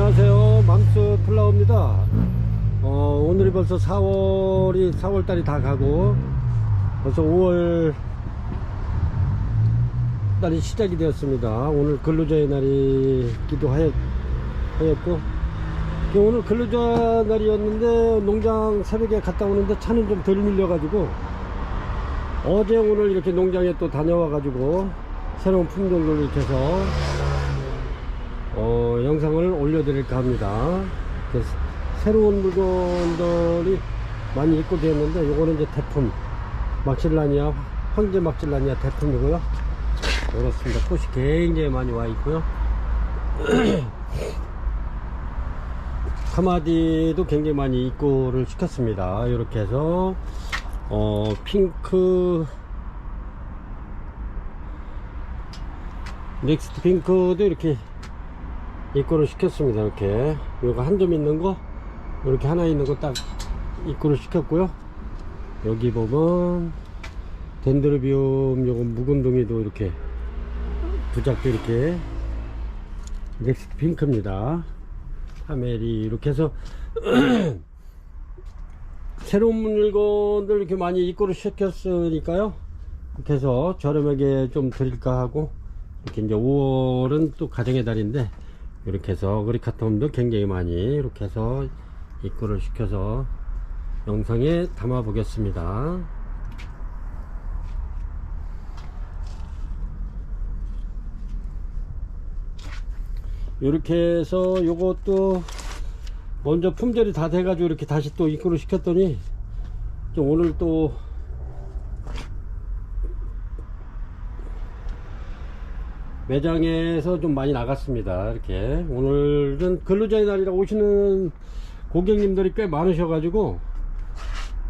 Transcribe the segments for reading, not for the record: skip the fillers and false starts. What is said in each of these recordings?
안녕하세요, 맘스 플라워입니다. 오늘이 벌써 4월달이 다 가고 벌써 5월 달이 시작이 되었습니다. 오늘 근로자의 날이기도 하였고, 오늘 근로자 날이었는데 농장 새벽에 갔다 오는데 차는 좀 덜 밀려가지고 어제 오늘 이렇게 농장에 또 다녀와가지고 새로운 품종들을 이렇게 해서 영상을 올려드릴까 합니다. 새로운 물건들이 많이 입고되었는데, 요거는 이제 대품 막실라니아, 황제 막실라니아 대품이고요. 그렇습니다. 꽃이 굉장히 많이 와 있고요. 카마디도 굉장히 많이 입고를 시켰습니다. 이렇게 해서 핑크, 넥스트 핑크도 이렇게 입고를 시켰습니다. 이렇게 요거 한 점 있는 거, 이렇게 하나 있는 거 딱 입고를 시켰고요. 여기 보면 덴드로비움 요거 묵은둥이도 이렇게 부작도 이렇게 넥스트 핑크입니다. 파메리 이렇게 해서 새로운 물건들 이렇게 많이 입고를 시켰으니까요. 이렇게 해서 저렴하게 좀 드릴까 하고, 이렇게 이제 5월은 또 가정의 달인데 이렇게 해서 어그리카톰도 굉장히 많이 이렇게 해서 입고를 시켜서 영상에 담아 보겠습니다. 이렇게 해서 요것도 먼저 품절이 다 돼가지고 이렇게 다시 또 입고를 시켰더니 좀 오늘 또 매장에서 좀 많이 나갔습니다. 이렇게 오늘은 근로자의 날이라 오시는 고객님들이 꽤 많으셔가지고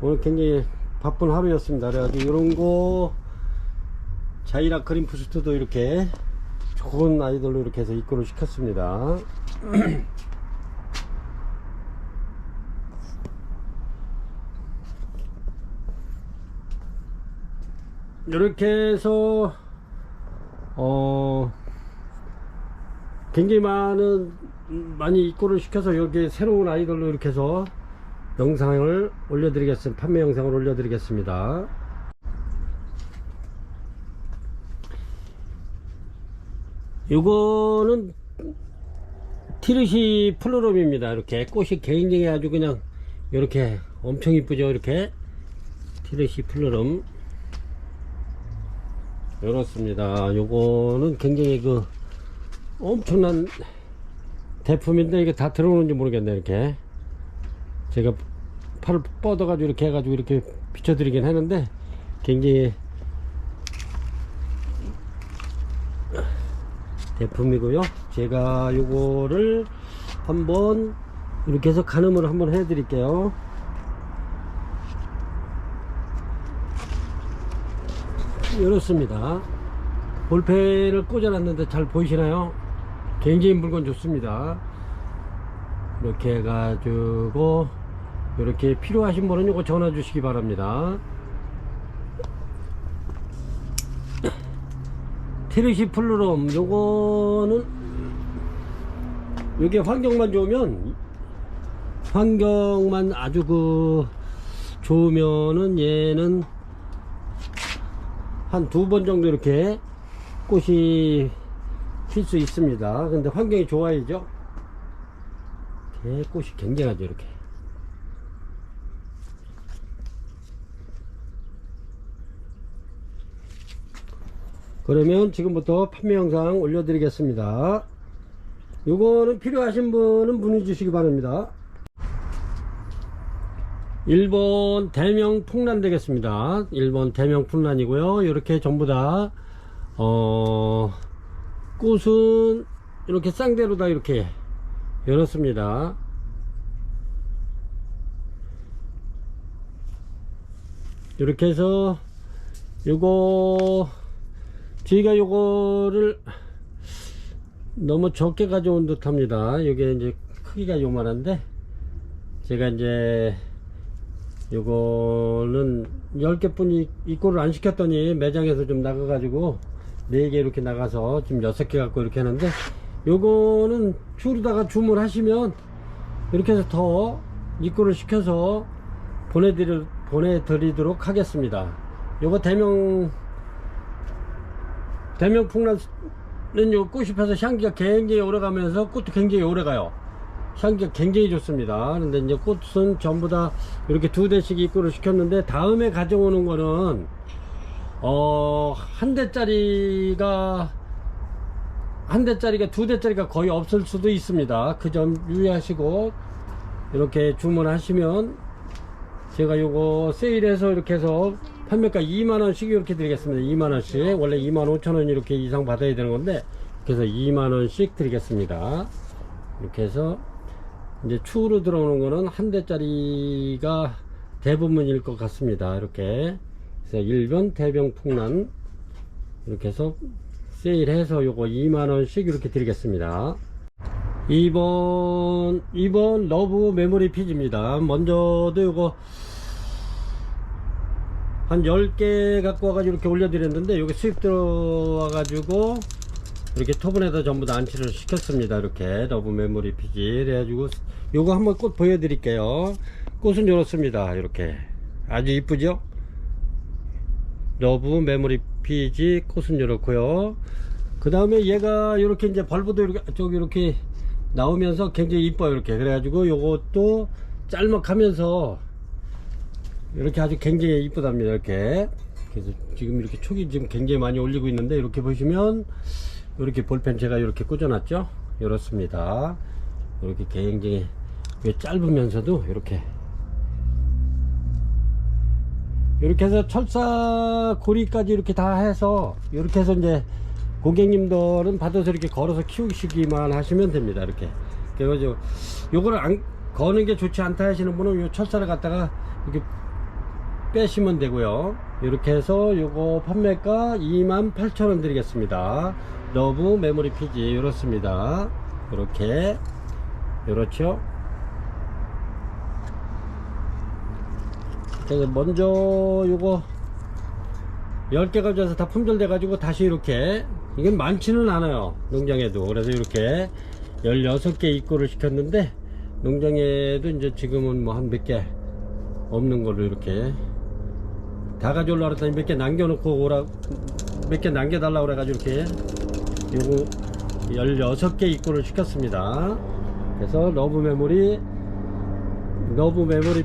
오늘 굉장히 바쁜 하루였습니다. 그래가지고 이런거 자이라 크림푸스트도 이렇게 좋은 아이들로 이렇게 해서 입고를 시켰습니다. 이렇게 해서 굉장히 많이 입고를 시켜서 여기 새로운 아이들로 이렇게 해서 영상을 올려드리겠습니다. 판매 영상을 올려드리겠습니다. 요거는 티르시 플루럼입니다. 이렇게 꽃이 굉장히 아주 그냥 이렇게 엄청 이쁘죠. 이렇게 티르시 플루럼 이렇습니다. 요거는 굉장히 엄청난 대품인데 이게 다 들어오는지 모르겠네. 이렇게 제가 팔을 뻗어 가지고 이렇게 해가지고 이렇게 비춰드리긴 하는데 굉장히 대품이고요. 제가 요거를 한번 이렇게 해서 가늠을 한번 해 드릴게요. 이렇습니다. 볼펜을 꽂아놨는데 잘 보이시나요? 굉장히 물건 좋습니다. 이렇게 해가지고 이렇게 필요하신 분은 요거 전화 주시기 바랍니다. 티르시 플루럼 요거는 요게 환경만 좋으면, 환경만 아주 좋으면은 얘는 한 2번 정도 이렇게 꽃이 필 수 있습니다. 근데 환경이 좋아야죠. 이렇게 꽃이 굉장하죠. 이렇게 그러면 지금부터 판매 영상 올려드리겠습니다. 요거는 필요하신 분은 문의 주시기 바랍니다. 1번 대명 풍란 되겠습니다. 1번 대명 풍란이고요. 이렇게 전부 다 꽃은 이렇게 쌍대로 다 이렇게 열었습니다. 이렇게 해서 요거 저희가 요거를 너무 적게 가져온 듯 합니다. 이게 이제 크기가 요만한데 제가 이제 요거는 10개뿐이 입고를 안 시켰더니 매장에서 좀 나가가지고 4개 이렇게 나가서 지금 6개 갖고 이렇게 하는데, 요거는 추루다가 주문하시면 이렇게 해서 더 입고를 시켜서 보내드리도록 하겠습니다. 요거 대명 풍란은 요 꽃이 펴서 향기가 굉장히 오래가면서 꽃도 굉장히 오래가요. 향기가 굉장히 좋습니다. 그런데 이제 꽃은 전부 다 이렇게 2대씩 입고를 시켰는데, 다음에 가져오는 거는 한 대짜리가 2대짜리가 거의 없을 수도 있습니다. 그 점 유의하시고 이렇게 주문하시면 제가 요거 세일해서 이렇게 해서 판매가 2만원씩 이렇게 드리겠습니다. 2만원씩. 원래 25,000원 이렇게 이상 받아야 되는 건데, 그래서 2만원씩 드리겠습니다. 이렇게 해서 이제 추후로 들어오는 거는 한 대짜리가 대부분일 것 같습니다. 이렇게 그래서 일변 대병 풍란 이렇게 해서 세일해서 요거 2만원씩 이렇게 드리겠습니다. 2번 러브 메모리 피지입니다. 먼저도 요거 한 10개 갖고 와가지고 이렇게 올려드렸는데, 여기 수입 들어와가지고 이렇게 토분에다 전부 다 안치를 시켰습니다. 이렇게 러브 메모리 피지. 그래가지고 요거 한번 꽃 보여드릴게요. 꽃은 이렇습니다. 이렇게 아주 이쁘죠? 러브 메모리 피지 꽃은 이렇고요. 그 다음에 얘가 이렇게 이제 벌브도 이렇게 저기 이렇게 나오면서 굉장히 이뻐요. 이렇게 그래가지고 요것도 짤막하면서 이렇게 아주 굉장히 이쁘답니다. 이렇게 그래서 지금 이렇게 촉이 지금 굉장히 많이 올리고 있는데, 이렇게 보시면 이렇게 볼펜 제가 이렇게 꽂아놨죠. 이렇습니다. 이렇게 굉장히 짧으면서도 이렇게 해서 철사 고리까지 이렇게 다 해서, 이렇게 해서 이제 고객님들은 받아서 이렇게 걸어서 키우시기만 하시면 됩니다. 이렇게. 그래가지고 요거를 안 거는 게 좋지 않다 하시는 분은 요 철사를 갖다가 이렇게 빼시면 되고요. 이렇게 해서 요거 판매가 28,000원 드리겠습니다. 러브 메모리 피지 이렇습니다. 이렇게 이렇죠. 그래서 먼저 요거 10개 가져와서 다 품절돼 가지고 다시 이렇게, 이게 많지는 않아요 농장에도. 그래서 이렇게 16개 입고를 시켰는데, 농장에도 이제 지금은 뭐 한 몇 개 없는 걸로 이렇게 다 가져오려고 했더니 몇 개 남겨놓고 오라, 몇 개 남겨달라고 그래가지고 이렇게 요거 16개 입고를 시켰습니다. 그래서 러브 메모리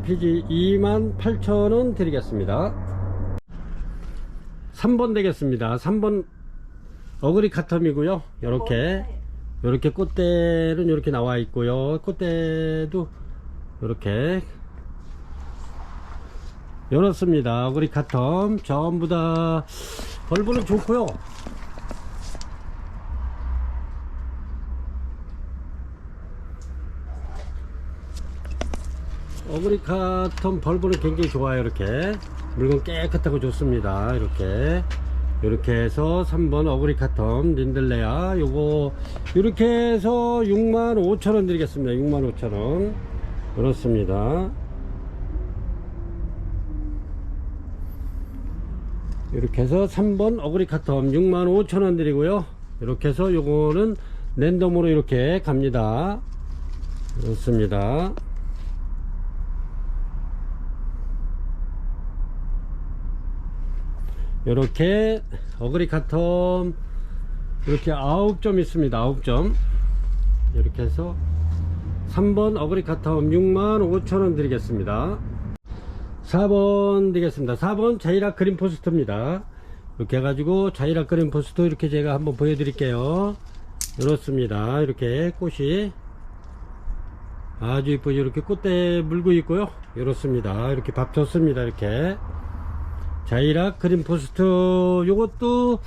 피지 28,000원 드리겠습니다. 3번 되겠습니다. 3번 어그리 카텀이고요. 요렇게 꽃대는 이렇게 나와 있고요. 꽃대도 이렇게 이렇습니다. 어그리 카텀 전부 다 벌브는 좋고요. 어그리 카텀 벌브는 굉장히 좋아요. 이렇게 물건 깨끗하고 좋습니다. 이렇게 해서 3번 어그리 카텀 린들레아 요거 이렇게 해서 65,000원 드리겠습니다. 65,000원 그렇습니다. 이렇게 해서 3번 어그리 카텀 65,000원 드리고요. 이렇게 해서 요거는 랜덤으로 이렇게 갑니다. 그렇습니다. 이렇게 어그리 카텀 이렇게 9점 있습니다. 9점 이렇게 해서 3번 어그리 카텀 65,000원 드리겠습니다. 4번 되겠습니다. 4번 자이락 그린 포스트입니다. 이렇게 해가지고 자이락 그린 포스트 이렇게 제가 한번 보여드릴게요. 이렇습니다. 이렇게 꽃이 아주 이쁘죠. 이렇게 꽃대 물고 있고요. 이렇습니다. 이렇게 밥 좋습니다. 이렇게 자이락 그린 포스트 요것도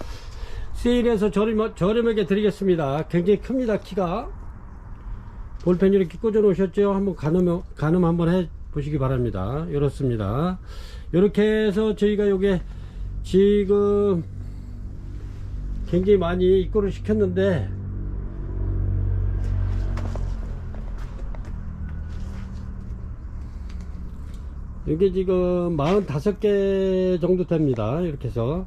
세일해서 저렴하게 드리겠습니다. 굉장히 큽니다. 키가 볼펜 이렇게 꽂아 놓으셨죠. 한번 가늠 한번 해 보시기 바랍니다. 이렇습니다. 이렇게 해서 저희가 요게 지금 굉장히 많이 입고를 시켰는데, 이게 지금 45개 정도 됩니다. 이렇게 해서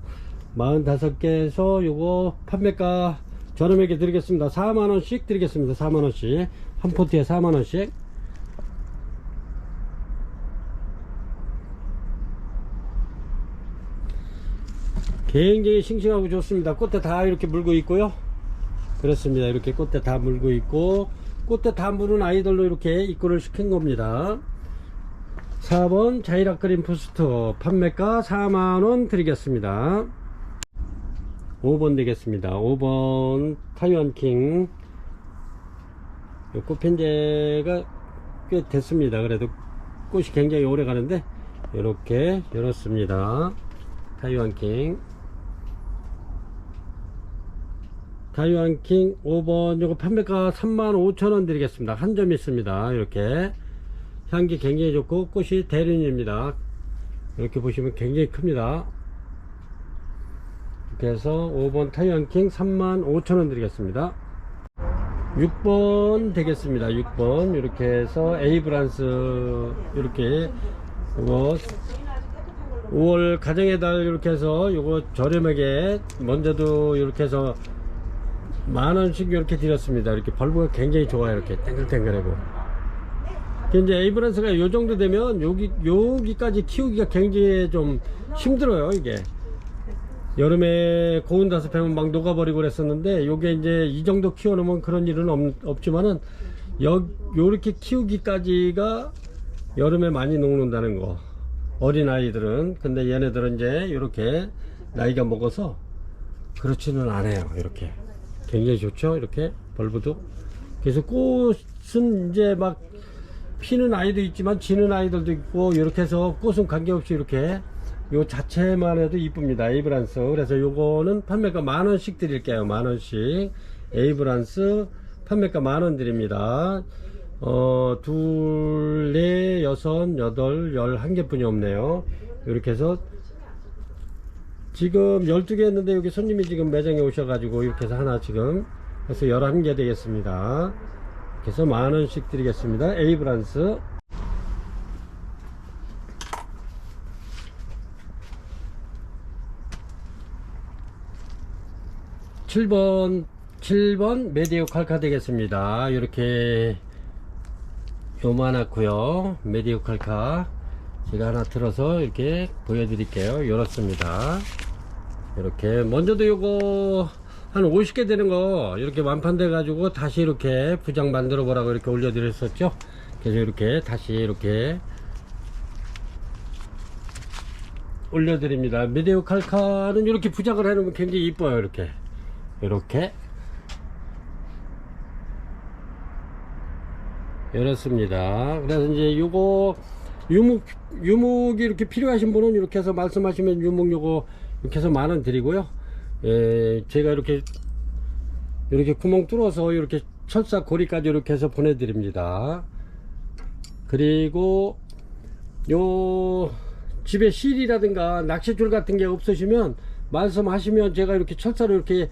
45개에서 요거 판매가 저렴하게 드리겠습니다. 4만원씩 드리겠습니다. 4만원씩. 한 포트에 4만원씩. 굉장히 싱싱하고 좋습니다. 꽃대 다 이렇게 물고 있고요. 그렇습니다. 이렇게 꽃대 다 물고 있고, 꽃대 다 무는 아이들로 이렇게 입고를 시킨 겁니다. 4번 자이락 그린 부스터 판매가 4만원 드리겠습니다. 5번 되겠습니다. 5번 타이완킹. 꽃편제가 꽤 됐습니다. 그래도 꽃이 굉장히 오래 가는데 이렇게 열었습니다. 타이완킹 5번 요거 판매가 35,000원 드리겠습니다. 한 점 있습니다. 이렇게 향기 굉장히 좋고 꽃이 대륜입니다. 이렇게 보시면 굉장히 큽니다. 이렇게 해서 5번 타이완킹 35,000원 드리겠습니다. 6번 되겠습니다. 6번 이렇게 해서 에이브란스 이렇게 요거 5월 가정의 달 이렇게 해서 요거 저렴하게 먼저도 이렇게 해서 만원씩 이렇게 드렸습니다. 이렇게 벌브가 굉장히 좋아요. 이렇게 땡글땡글하고. 이제 에이브란스가 요 정도 되면 여기까지 키우기가 굉장히 좀 힘들어요. 이게 여름에 고온 다습하면 막 녹아버리고 그랬었는데 요게 이제 이 정도 키워놓으면 그런 일은 없지만은 요렇게 키우기까지가 여름에 많이 녹는다는 거, 어린 아이들은. 근데 얘네들은 이제 요렇게 나이가 먹어서 그렇지는 않아요. 이렇게 굉장히 좋죠. 이렇게 벌브도. 그래서 꽃은 이제 막 피는 아이도 있지만 지는 아이들도 있고, 이렇게 해서 꽃은 관계없이 이렇게 요 자체만 해도 이쁩니다. 에이브란스. 그래서 요거는 판매가 만원씩 드릴게요. 만원씩. 에이브란스 판매가 만원 드립니다. 둘, 넷, 여섯, 여덟, 11개뿐이 없네요. 이렇게 해서 지금 12개 했는데 여기 손님이 지금 매장에 오셔가지고 이렇게 해서 하나 지금 해서 11개 되겠습니다. 그래서 만원씩 드리겠습니다. 에이브란스. 7번 메디오 칼카 되겠습니다. 이렇게 요만하고요. 메디오 칼카 제가 하나 들어서 이렇게 보여드릴게요. 이렇습니다. 이렇게 먼저도 요거 한 50개 되는 거 이렇게 완판돼 가지고 다시 이렇게 부장 만들어 보라고 이렇게 올려드렸었죠. 그래서 이렇게 다시 이렇게 올려드립니다. 메디오 칼카는 이렇게 부작을 해놓으면 굉장히 이뻐요. 이렇게 이렇습니다. 그래서 이제 요거 유목이 이렇게 필요하신 분은 이렇게 해서 말씀하시면 유목 요거 이렇게 해서 만원 드리고요. 제가 이렇게 구멍 뚫어서 이렇게 철사 고리까지 이렇게 해서 보내드립니다. 그리고 요 집에 실이라든가 낚싯줄 같은 게 없으시면 말씀하시면 제가 이렇게 철사로 이렇게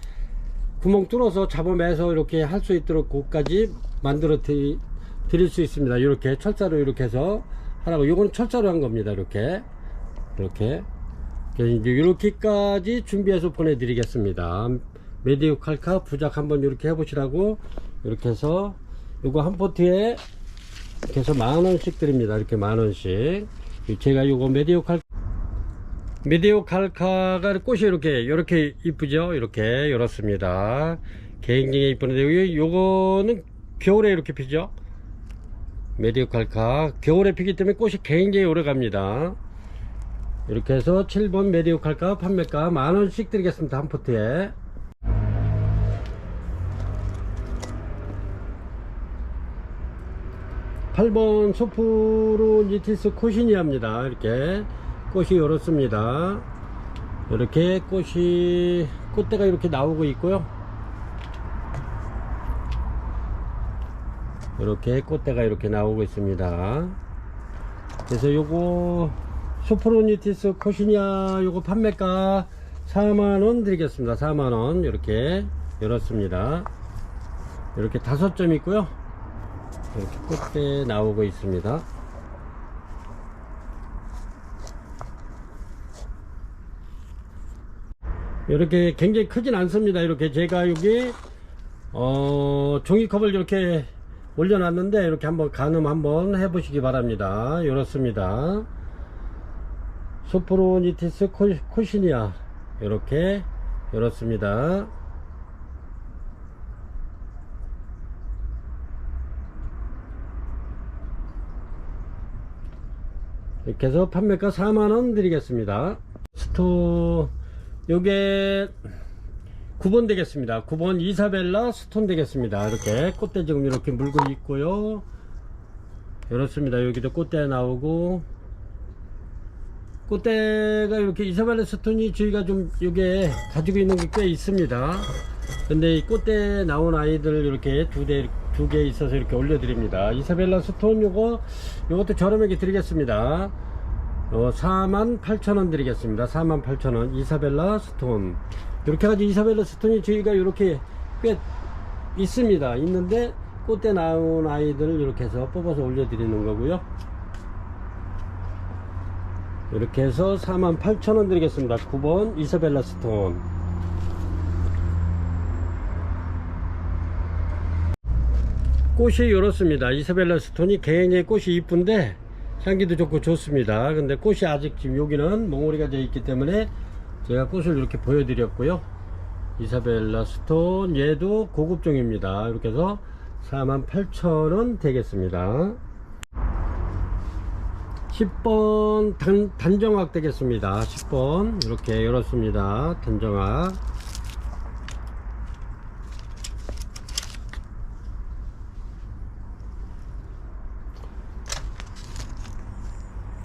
구멍 뚫어서 잡아매서 이렇게 할 수 있도록 그까지 만들어 드릴 수 있습니다. 이렇게 철사로 이렇게 해서 하라고. 요거는 철사로 한 겁니다. 이렇게 이제 이렇게까지 준비해서 보내드리겠습니다. 메디오 칼카 부작 한번 이렇게 해보시라고 이렇게 해서 요거 한 포트에 이렇게 해서 만원씩 드립니다. 이렇게 만원씩. 제가 요거 메디오 칼카가 꽃이 이렇게 이쁘죠. 이렇게 이렇습니다. 굉장히 이쁘는데 요거는 겨울에 이렇게 피죠. 메디오 칼카 겨울에 피기 때문에 꽃이 굉장히 오래 갑니다. 이렇게 해서 7번 메디오 칼카 판매가 만원씩 드리겠습니다. 한 포트에. (8번) 소프로니티스 코시니아입니다. 이렇게 꽃이 이렇습니다. 이렇게 꽃대가 이렇게 나오고 있고요. 이렇게 꽃대가 이렇게 나오고 있습니다. 그래서 요거 소프로니티스 코시니아 요거 판매가 4만원 드리겠습니다. 4만원. 이렇게 열었습니다. 이렇게 5점 있고요. 이렇게 꽃대 나오고 있습니다. 이렇게 굉장히 크진 않습니다. 이렇게 제가 여기 종이컵을 이렇게 올려놨는데 이렇게 한번 가늠 한번 해보시기 바랍니다. 이렇습니다. 소프로니티스 코시니아 이렇게 이렇습니다. 이렇게 해서 판매가 4만원 드리겠습니다. 스톤 요게 9번 되겠습니다. 9번 이사벨라 스톤 되겠습니다. 이렇게 꽃대 지금 이렇게 물고 있고요. 이렇습니다. 여기도 꽃대 나오고, 꽃대가 이렇게 이사벨라 스톤이 저희가 좀 요게 가지고 있는 게 꽤 있습니다. 근데 이 꽃대 나온 아이들 이렇게 두 개 있어서 이렇게 올려드립니다. 이사벨라 스톤 요것도 저렴하게 드리겠습니다. 48,000원 드리겠습니다. 48,000원 이사벨라 스톤. 이렇게 가지고 이사벨라 스톤이 저희가 이렇게 꽤 있습니다. 있는데 꽃대 나온 아이들을 이렇게 해서 뽑아서 올려드리는 거고요. 이렇게 해서 48,000원 드리겠습니다. 9번 이사벨라 스톤. 꽃이 이렇습니다. 이사벨라 스톤이 굉장히 꽃이 이쁜데 향기도 좋고 좋습니다. 근데 꽃이 아직 지금 여기는 몽우리가 되어 있기 때문에 제가 꽃을 이렇게 보여드렸고요. 이사벨라 스톤 얘도 고급종입니다. 이렇게 해서 48,000원 되겠습니다. 10번 단정학 되겠습니다. 10번 이렇게 열었습니다. 단정학.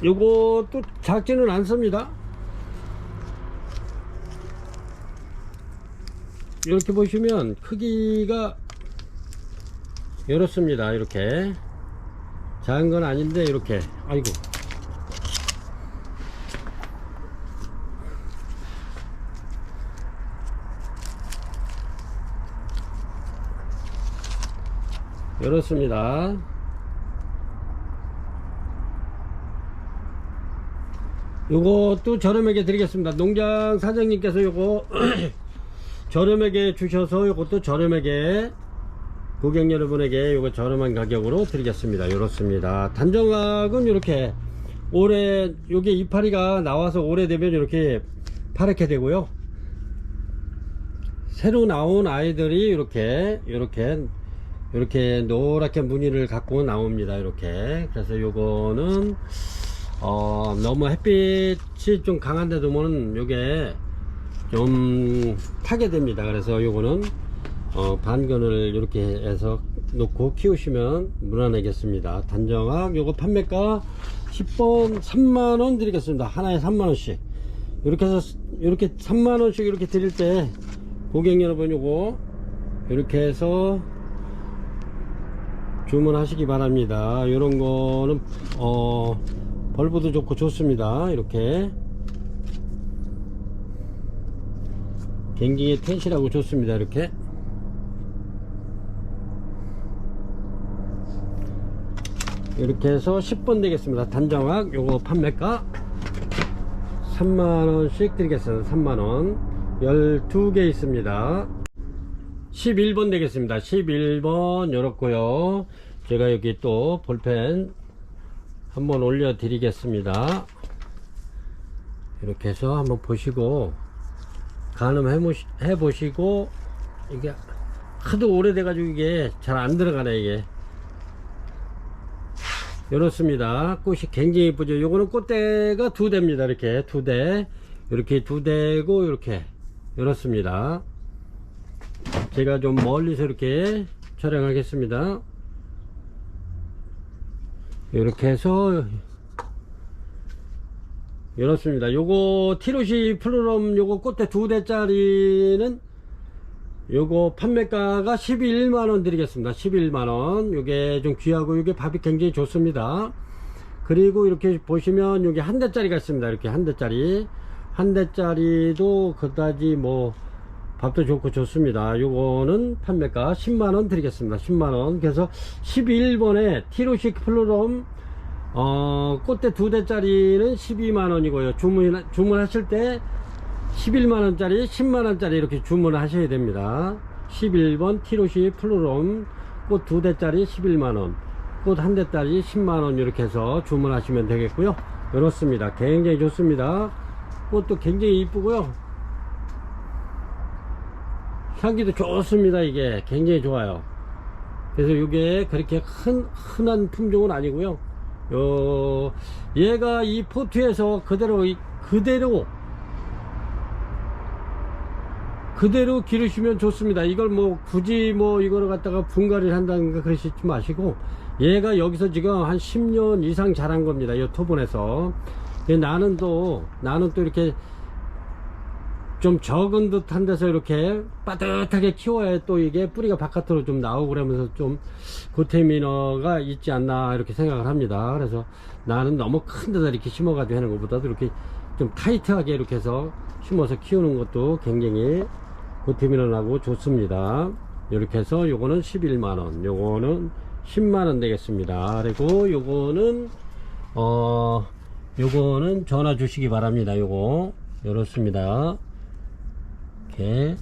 요것도 작지는 않습니다. 이렇게 보시면 크기가 이렇습니다. 이렇게 작은 건 아닌데 이렇게 아이고 이렇습니다. 요것도 저렴하게 드리겠습니다. 농장 사장님께서 요거 저렴하게 주셔서 요것도 저렴하게 고객 여러분에게 요거 저렴한 가격으로 드리겠습니다. 이렇습니다. 단정학은 이렇게 올해 요게 이파리가 나와서 오래되면 이렇게 파랗게 되고요. 새로 나온 아이들이 이렇게 노랗게 무늬를 갖고 나옵니다. 이렇게. 그래서 요거는 너무 햇빛이 좀 강한데 두면 요게 좀 타게 됩니다. 그래서 요거는 반건을 이렇게 해서 놓고 키우시면 무난하겠습니다. 단정학 요거 판매가 10번 3만원 드리겠습니다. 하나에 3만원씩. 이렇게 해서 이렇게 3만원씩 이렇게 드릴 때 고객 여러분 요거 이렇게 해서 주문하시기 바랍니다. 요런 거는 벌브도 좋고 좋습니다. 이렇게 굉장히 텐실하고 좋습니다. 이렇게 해서 10번 되겠습니다. 단정학 요거 판매가 3만원씩 드리겠습니다. 3만원 12개 있습니다. 11번 되겠습니다. 11번 요렇고요. 제가 여기 또 볼펜 한번 올려 드리겠습니다. 이렇게 해서 한번 보시고 가늠해 보시고, 이게 하도 오래돼 가지고 이게 잘 안 들어가네. 이게 이렇습니다. 꽃이 굉장히 이쁘죠. 요거는 꽃대가 2대입니다. 이렇게 2대, 이렇게 2대고 이렇게 이렇습니다. 제가 좀 멀리서 이렇게 촬영하겠습니다. 이렇게 해서 이렇습니다. 요거 티로시 플루럼 요거 꽃대 2대짜리는 요거 판매가가 11만원 드리겠습니다. 11만원. 요게 좀 귀하고 요게 밥이 굉장히 좋습니다. 그리고 이렇게 보시면 요게 한 대짜리가 있습니다. 이렇게 한 대짜리도 그다지 뭐 밥도 좋고 좋습니다. 요거는 판매가 10만원 드리겠습니다. 10만원. 그래서 11번에 티로시 플루럼 꽃대 2대짜리는 12만원이고요 주문하실 때 11만원짜리 10만원짜리 이렇게 주문을 하셔야 됩니다. 11번 티로시 플루롬 꽃 2대짜리 11만원, 꽃 1대짜리 10만원 이렇게 해서 주문하시면 되겠고요. 이렇습니다. 굉장히 좋습니다. 꽃도 굉장히 이쁘고요. 향기도 좋습니다. 이게 굉장히 좋아요. 그래서 이게 그렇게 흔한 품종은 아니고요. 얘가 이 포트에서 그대로 기르시면 좋습니다. 이걸 뭐 굳이 뭐 이거를 갖다가 분갈이를 한다든가 그러시지 마시고, 얘가 여기서 지금 한 10년 이상 자란 겁니다. 이 토본에서. 나는 또 이렇게 좀 적은 듯한 데서 이렇게 빠듯하게 키워야 또 이게 뿌리가 바깥으로 좀 나오고 그러면서 좀 고테미너가 있지 않나 이렇게 생각을 합니다. 그래서 나는 너무 큰 데다 이렇게 심어가지고 하는 것보다도 이렇게 좀 타이트하게 이렇게 해서 심어서 키우는 것도 굉장히 고테미너하고 좋습니다. 이렇게 해서 요거는 11만원, 요거는 10만원 되겠습니다. 그리고 요거는 요거는 전화 주시기 바랍니다. 요거 이렇습니다. 이렇게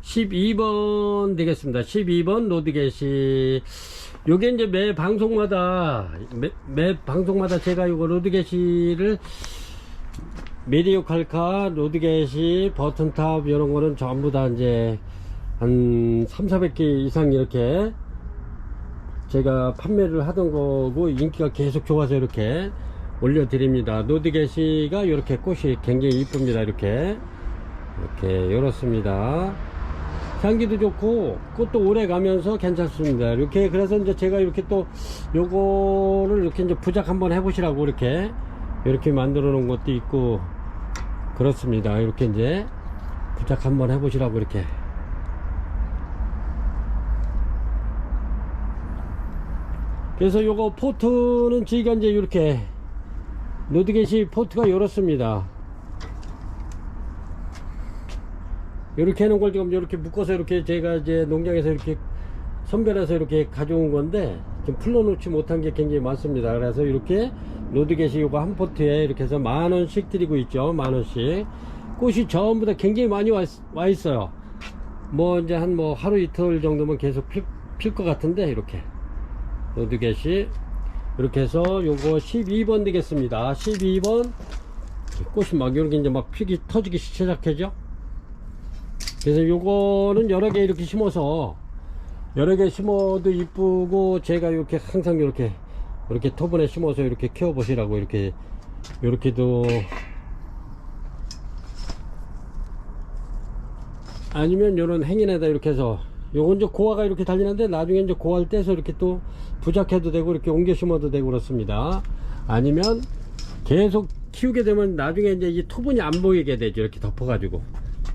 12번 되겠습니다. 12번 로드게시. 요게 이제 매 방송마다 제가 요거 로드게시를 메디오 칼카, 로드게시, 버튼탑 이런 거는 전부 다 이제 한 3,400개 이상 이렇게 제가 판매를 하던 거고 인기가 계속 좋아서 이렇게 올려드립니다. 로드게시가 이렇게 꽃이 굉장히 이쁩니다. 이렇게 이렇습니다. 향기도 좋고 꽃도 오래 가면서 괜찮습니다. 이렇게 그래서 이제 제가 이렇게 또 요거를 이렇게 이제 부작 한번 해보시라고 이렇게 만들어 놓은 것도 있고 그렇습니다. 이렇게 이제 부작 한번 해보시라고 이렇게. 그래서 요거 포트는 저희가 이제 이렇게 로드게시 포트가 이렇습니다. 이렇게 해놓은 걸 지금 이렇게 묶어서 이렇게 제가 이제 농장에서 이렇게 선별해서 이렇게 가져온 건데 좀 풀러놓지 못한 게 굉장히 많습니다. 그래서 이렇게 로드게시 요거 한 포트에 이렇게 해서 10,000원씩 드리고 있죠. 10,000원씩. 꽃이 전부 다 굉장히 많이 와 있어요. 뭐 이제 한 뭐 하루 이틀 정도면 계속 필 것 같은데 이렇게 로드게시 이렇게 해서 요거 12번 되겠습니다. 12번 꽃이 막 이렇게 이제 막 피기 터지기 시작하죠. 그래서 요거는 여러 개 이렇게 심어서 여러 개 심어도 이쁘고 제가 이렇게 항상 이렇게 토분에 심어서 이렇게 키워 보시라고 이렇게도 아니면 요런 행인에다 이렇게 해서 요건 이제 고화가 이렇게 달리는데 나중에 이제 고화를 떼서 이렇게 또 부작해도 되고 이렇게 옮겨 심어도 되고 그렇습니다. 아니면 계속 키우게 되면 나중에 이제 이 토분이 안 보이게 되죠. 이렇게 덮어가지고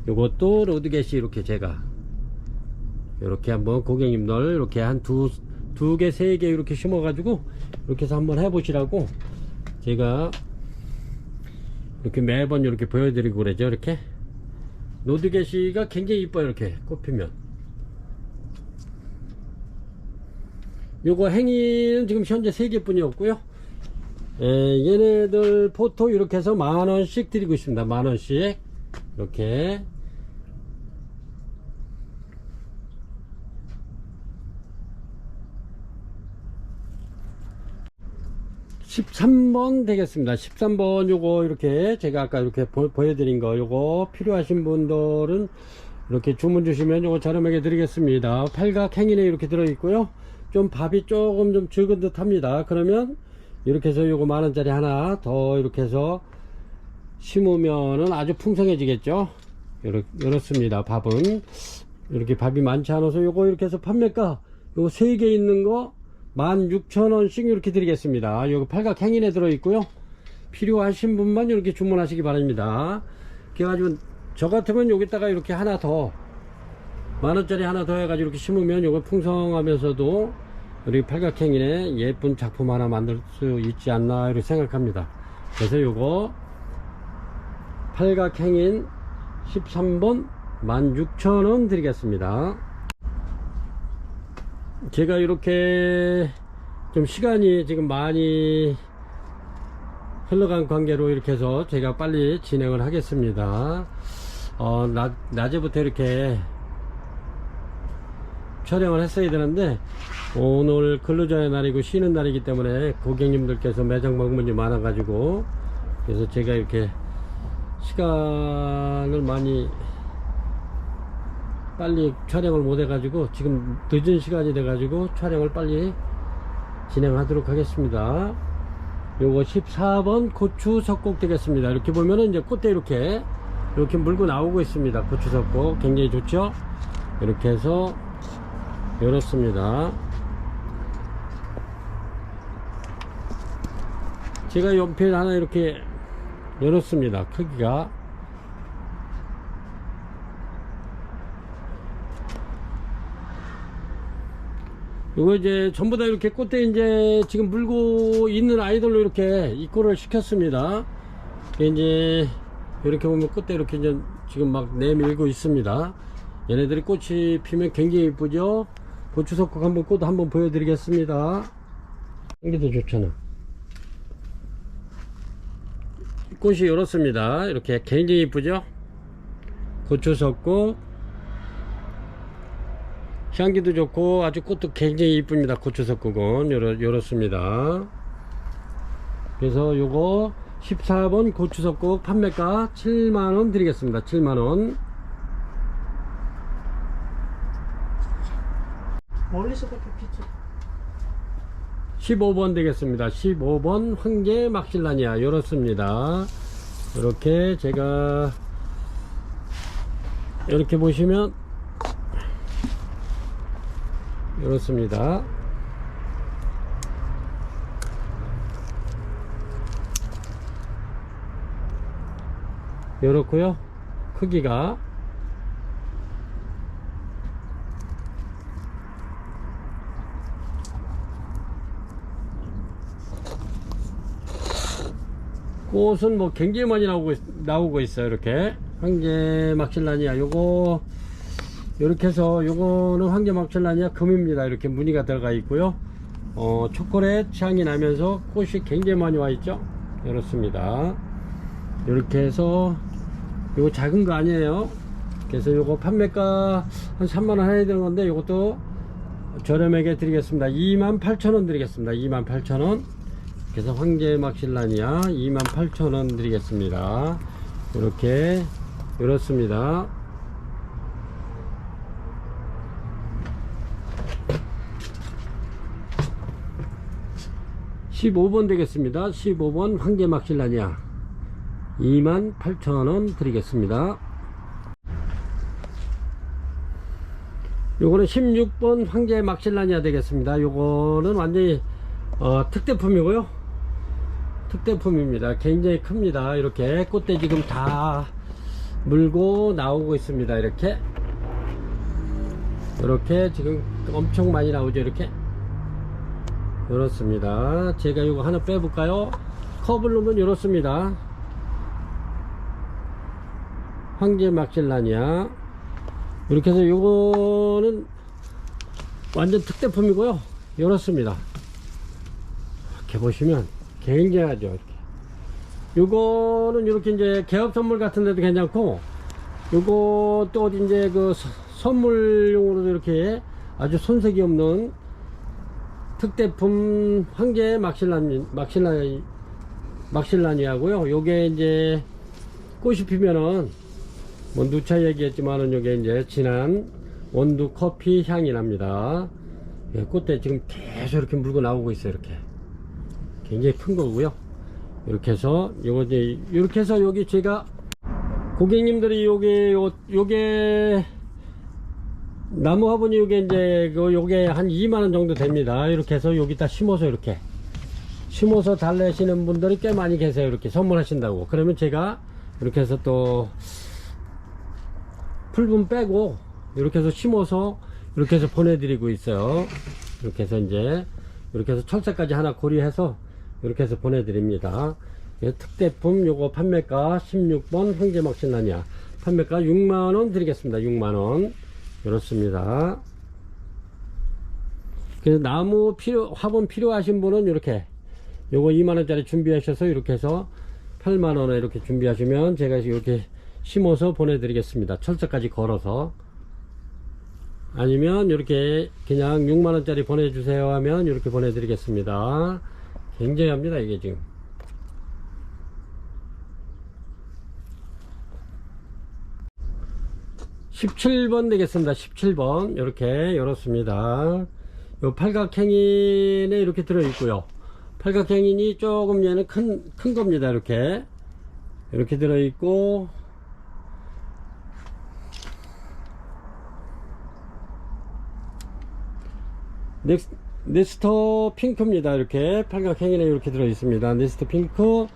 요것도 로드게시 이렇게 제가 이렇게 한번 고객님들 이렇게 한 두 개, 세 개 이렇게 심어 가지고 이렇게 해서 한번 해보시라고 제가 이렇게 매번 이렇게 보여드리고 그러죠. 이렇게 로드게시가 굉장히 이뻐요. 이렇게 꽃피면 요거 행이는 지금 현재 3개 뿐이었고요. 얘네들 포토 이렇게 해서 10,000원씩 드리고 있습니다. 10,000원씩 이렇게 13번 되겠습니다. 13번 요거 이렇게 제가 아까 이렇게 보여드린 거 요거 필요하신 분들은 이렇게 주문 주시면 요거 저렴하게 드리겠습니다. 팔각 행인에 이렇게 들어있고요. 좀 밥이 조금 좀 적은 듯 합니다. 그러면 이렇게 해서 요거 10,000원짜리 하나 더 이렇게 해서 심으면은 아주 풍성해지겠죠. 이렇습니다. 밥은 이렇게 밥이 많지 않아서 요거 이렇게 해서 판매가 요거 3개 있는 거 16,000원씩 이렇게 드리겠습니다. 여기 팔각 행인에 들어있고요. 필요하신 분만 이렇게 주문하시기 바랍니다. 그래가지고 저 같으면 여기다가 이렇게 하나 더 10,000원짜리 하나 더 해가지고 이렇게 심으면 요거 풍성하면서도 우리 팔각 행인에 예쁜 작품 하나 만들 수 있지 않나 이렇게 생각합니다. 그래서 요거 팔각 행인 13번 16,000원 드리겠습니다. 제가 이렇게 좀 시간이 지금 많이 흘러간 관계로 이렇게 해서 제가 빨리 진행을 하겠습니다. 낮에부터 이렇게 촬영을 했어야 되는데 오늘 근로자의 날이고 쉬는 날이기 때문에 고객님들께서 매장 방문이 많아 가지고, 그래서 제가 이렇게 시간을 많이 빨리 촬영을 못 해가지고 지금 늦은 시간이 돼가지고 촬영을 빨리 진행하도록 하겠습니다. 요거 14번 고추 석곡 되겠습니다. 이렇게 보면은 이제 꽃대 이렇게 물고 나오고 있습니다. 고추 석곡 굉장히 좋죠. 이렇게 해서 열었습니다. 제가 연필 하나 이렇게 열었습니다. 크기가 이거 이제 전부 다 이렇게 꽃대 이제 지금 물고 있는 아이들로 이렇게 입고를 시켰습니다. 이제 이렇게 보면 꽃대 이렇게 이제 지금 막 내밀고 있습니다. 얘네들이 꽃이 피면 굉장히 이쁘죠. 고추 석곡 한번 꽃 한번 보여드리겠습니다. 향기도 좋잖아. 꽃이 열었습니다. 이렇게 굉장히 이쁘죠. 고추 석곡 향기도 좋고 아주 꽃도 굉장히 이쁩니다. 고추 석곡은 열었습니다. 그래서 요거 14번 고추 석곡 판매가 7만원 드리겠습니다. 7만원. 멀리서부터 비춰. 15번 되겠습니다. 15번 황제 막실라니아 열었습니다. 이렇게 제가 이렇게 보시면 열었습니다. 열었고요. 크기가 꽃은 뭐 굉장히 많이 나오고 있어요. 이렇게 황제 막실라니아 요거 이렇게 해서 요거는 황제 막실라니아 금입니다. 이렇게 무늬가 들어가 있고요. 초콜릿 향이 나면서 꽃이 굉장히 많이 와 있죠. 이렇습니다. 이렇게 해서 요거 작은 거 아니에요. 그래서 요거 판매가 한 3만원 해야 되는 건데 요것도 저렴하게 드리겠습니다. 28,000원 드리겠습니다. 28,000원. 그래서 황제 막실라니아 28,000원 드리겠습니다. 이렇게 이렇습니다. 15번 되겠습니다. 15번 황제 막실라니아 28,000원 드리겠습니다. 요거는 16번 황제 막실라니아 되겠습니다. 요거는 완전히 특대품이고요. 특대품입니다. 굉장히 큽니다. 이렇게 꽃대 지금 다 물고 나오고 있습니다. 이렇게 지금 엄청 많이 나오죠. 이렇게 이렇습니다. 제가 이거 하나 빼볼까요? 컵을 넣으면 이렇습니다. 황제 막실라니아 이렇게 해서 요거는 완전 특대품이고요. 이렇습니다. 이렇게 보시면 굉장하죠. 이렇게. 요거는 이렇게 이제 개업 선물 같은 데도 괜찮고, 요거 또 어디 이제 그 선물용으로도 이렇게 아주 손색이 없는 특대품 황제 막실라니아고요. 요게 이제 꽃이 피면은 뭐 누차 얘기했지만은 요게 이제 진한 원두 커피 향이 납니다. 예, 꽃대 지금 계속 이렇게 물고 나오고 있어요. 이렇게 굉장히 큰 거고요. 이렇게 해서 요거 이제 이렇게 해서 여기 제가 고객님들이 요게 나무 화분이 요게 이제 요게 한 2만원 정도 됩니다. 이렇게 해서 여기다 심어서 이렇게 심어서 달래시는 분들이 꽤 많이 계세요. 이렇게 선물하신다고. 그러면 제가 이렇게 해서 또 풀분 빼고 이렇게 해서 심어서 이렇게 해서 보내드리고 있어요. 이렇게 해서 이제 이렇게 해서 철사까지 하나 고리해서 이렇게 해서 보내드립니다. 특대품 요거 판매가 16번 황제 막실라니아 판매가 6만원 드리겠습니다. 6만원 이렇습니다. 그래서 나무 화분 필요하신 분은 이렇게 요거 2만원짜리 준비하셔서 이렇게 해서 8만원에 이렇게 준비하시면 제가 이렇게 심어서 보내드리겠습니다. 철저까지 걸어서. 아니면 이렇게 그냥 6만원짜리 보내주세요 하면 이렇게 보내드리겠습니다. 굉장합니다 이게 지금. 17번 되겠습니다. 17번 이렇게 열었습니다. 요 팔각행인에 이렇게 들어있고요. 팔각행인이 조금 얘는 큰 겁니다. 이렇게 들어있고, 네스터 핑크입니다. 이렇게 팔각행인에 이렇게 들어있습니다. 네스터 핑크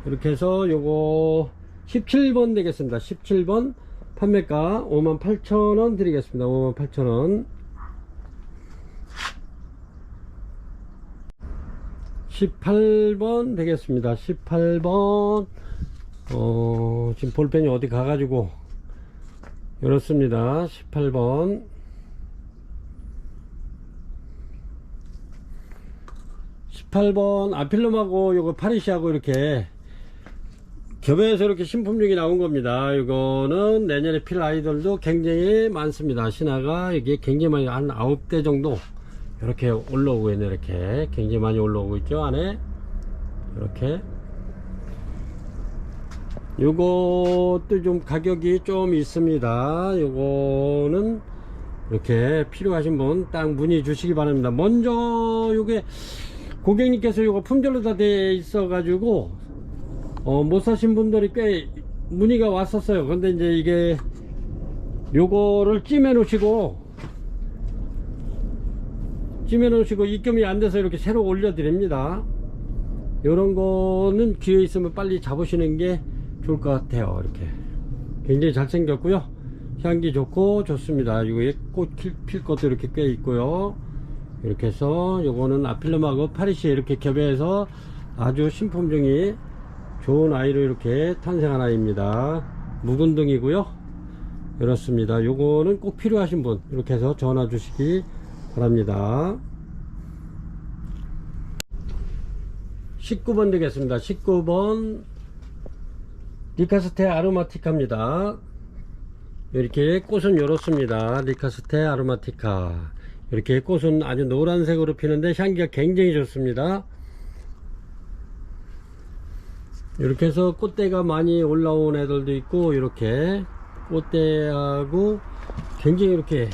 이렇게 해서 요거 17번 되겠습니다. 17번 판매가 58,000원 드리겠습니다. 58,000원. 18번 되겠습니다. 18번 지금 볼펜이 어디 가가지고 열었습니다. 18번 18번 아필름하고 요거 파리시하고 이렇게 겹여서 이렇게 신품종이 나온 겁니다. 이거는 내년에 필 아이들도 굉장히 많습니다. 신화가 이게 굉장히 많이 한 9대 정도 이렇게 올라오고 있네. 이렇게 굉장히 많이 올라오고 있죠. 안에 이렇게 요것도 좀 가격이 좀 있습니다. 요거는 이렇게 필요하신 분 딱 문의 주시기 바랍니다. 먼저 요게 고객님께서 요거 품절로 다 돼 있어 가지고 못 사신 분들이 꽤 문의가 왔었어요. 근데 이제 이게 요거를 찜해 놓으시고 입금이 안 돼서 이렇게 새로 올려 드립니다. 요런 거는 기회 있으면 빨리 잡으시는 게 좋을 것 같아요. 이렇게 굉장히 잘 생겼고요. 향기 좋고 좋습니다. 이거에 꽃 필 것도 이렇게 꽤 있고요. 이렇게 해서 요거는 아필름하고 파리시에 이렇게 겹여서 아주 신품종이 좋은 아이로 이렇게 탄생한 아이입니다. 묵은등이고요. 이렇습니다. 요거는 꼭 필요하신 분 이렇게 해서 전화 주시기 바랍니다. 19번 되겠습니다. 19번 리카스테 아로마티카입니다. 이렇게 꽃은 이렇습니다. 리카스테 아로마티카 이렇게 꽃은 아주 노란색으로 피는데 향기가 굉장히 좋습니다. 이렇게 해서 꽃대가 많이 올라온 애들도 있고, 이렇게 꽃대하고 굉장히 이렇게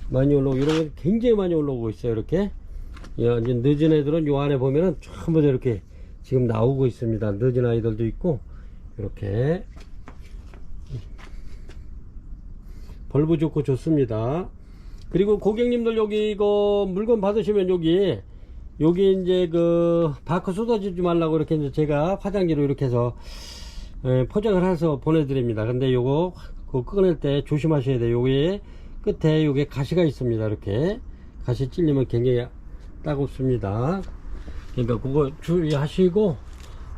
많이 올라오고, 이런 건 굉장히 많이 올라오고 있어요. 이렇게 이제 늦은 애들은 요 안에 보면은 전부 다 이렇게 지금 나오고 있습니다. 늦은 아이들도 있고, 이렇게 벌브 좋고 좋습니다. 그리고 고객님들 여기 이거 물건 받으시면 여기 이제 그 바크 쏟아지지 말라고 이렇게 이제 제가 화장지로 이렇게 해서 포장을 해서 보내드립니다. 근데 요거 그 꺼낼 때 조심하셔야 돼요. 요게 끝에 요게 가시가 있습니다. 이렇게 가시 찔리면 굉장히 따갑습니다. 그러니까 그거 주의하시고,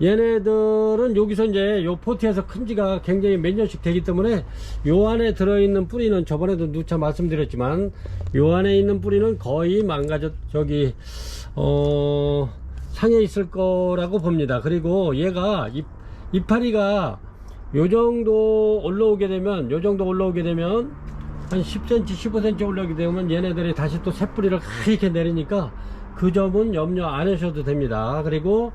얘네들은 여기서 이제 요 포트에서 큰 지가 굉장히 몇 년씩 되기 때문에 요 안에 들어있는 뿌리는 저번에도 누차 말씀드렸지만 요 안에 있는 뿌리는 거의 저기 상해 있을 거라고 봅니다. 그리고 얘가 이파리가 요 정도 올라오게 되면 한 10cm 15cm 올라오게 되면 얘네들이 다시 또 새뿌리를 이렇게 내리니까 그 점은 염려 안 하셔도 됩니다. 그리고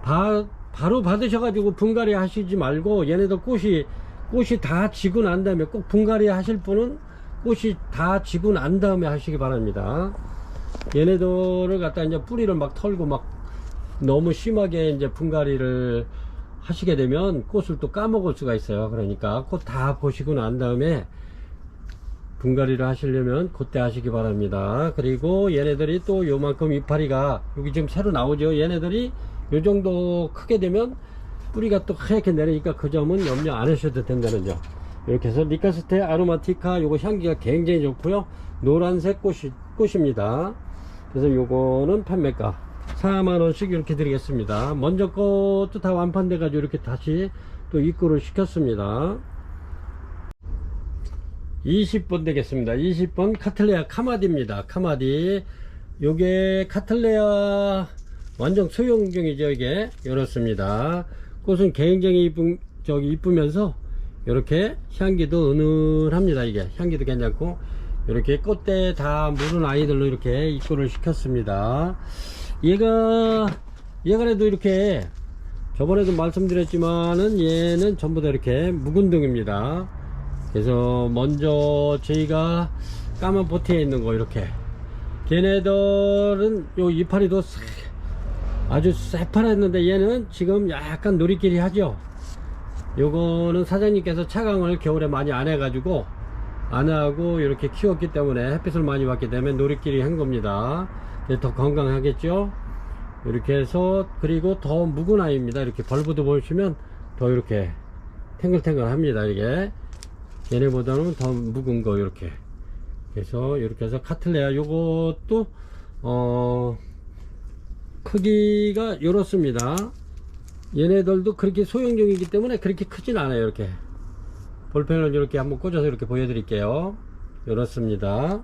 바로 받으셔가지고 분갈이 하시지 말고, 얘네들 꽃이 다 지고 난 다음에, 꼭 분갈이 하실 분은 꽃이 다 지고 난 다음에 하시기 바랍니다. 얘네들을 갖다 이제 뿌리를 막 털고 막 너무 심하게 이제 분갈이를 하시게 되면 꽃을 또 까먹을 수가 있어요. 그러니까 꽃 다 보시고 난 다음에 분갈이를 하시려면 그때 하시기 바랍니다. 그리고 얘네들이 또 요만큼 이파리가 여기 지금 새로 나오죠. 얘네들이 요 정도 크게 되면 뿌리가 또 하얗게 내리니까 그 점은 염려 안 하셔도 된다는 점. 이렇게 해서 리카스테 아로마티카 요거 향기가 굉장히 좋고요. 노란색 꽃입니다. 그래서 요거는 판매가 4만원씩 이렇게 드리겠습니다. 먼저 것도 다 완판돼 가지고 이렇게 다시 또 입고를 시켰습니다. 20번 되겠습니다. 20번 카틀레아 카마디입니다. 카마디 요게 카틀레아 완전 소형종이죠. 이게 이렇습니다. 꽃은 굉장히 이쁘면서 이렇게 향기도 은은합니다. 이게 향기도 괜찮고 이렇게 꽃대 다 무른 아이들로 이렇게 입고를 시켰습니다. 얘가 그래도 이렇게 저번에도 말씀드렸지만은 얘는 전부 다 이렇게 묵은 등입니다. 그래서 먼저 저희가 까만 포트에 있는 거 이렇게 걔네들은 요 이파리도 아주 새파랬는데 얘는 지금 약간 누리끼리 하죠. 요거는 사장님께서 차광을 겨울에 많이 안 해가지고 안 하고 이렇게 키웠기 때문에 햇빛을 많이 받기 때문에 누리끼리 한 겁니다. 더 건강하겠죠. 이렇게 해서 그리고 더 묵은 아이입니다. 이렇게 벌브도 보시면 더 이렇게 탱글탱글 합니다. 이게 얘네보다는 더 묵은 거 이렇게. 그래서 이렇게 해서 카틀레아 요것도 크기가 이렇습니다. 얘네들도 그렇게 소형종이기 때문에 그렇게 크진 않아요. 이렇게 볼펜을 이렇게 한번 꽂아서 이렇게 보여드릴게요. 이렇습니다.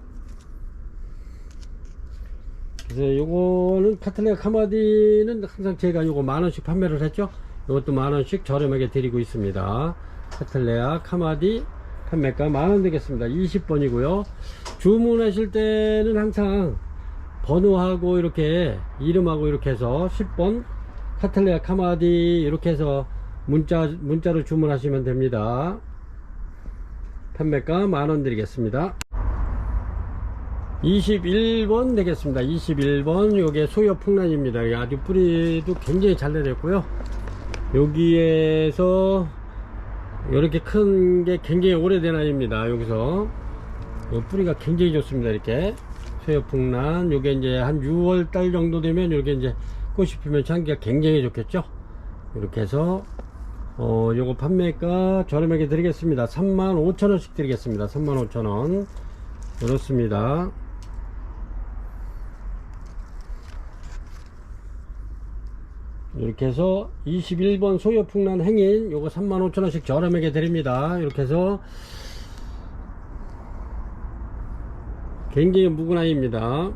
그래서 요거는 카틀레아 카마디는 항상 제가 요거 만원씩 판매를 했죠. 요것도 만원씩 저렴하게 드리고 있습니다. 카틀레아 카마디 판매가 만원 되겠습니다. 20번이고요 주문하실 때는 항상 번호하고 이렇게 이름하고 이렇게 해서 10번 카틀레아 카마디 이렇게 해서 문자로 주문하시면 됩니다. 판매가 만원 드리겠습니다. 21번 되겠습니다. 21번 요게 소여 풍란입니다. 아주 뿌리도 굉장히 잘 내렸고요. 여기에서 이렇게 큰 게 굉장히 오래된 아이입니다. 여기서 요 뿌리가 굉장히 좋습니다. 이렇게 소여 풍란 요게 이제 한 6월달 정도 되면 이렇게 이제 꽃이 피면 향기가 굉장히 좋겠죠. 이렇게 해서 요거 판매가 저렴하게 드리겠습니다. 35,000원씩 드리겠습니다. 35,000원 그렇습니다. 이렇게 해서 21번 소여풍란 행인 요거 35,000원씩 저렴하게 드립니다. 이렇게 해서 굉장히 묵은 아이입니다.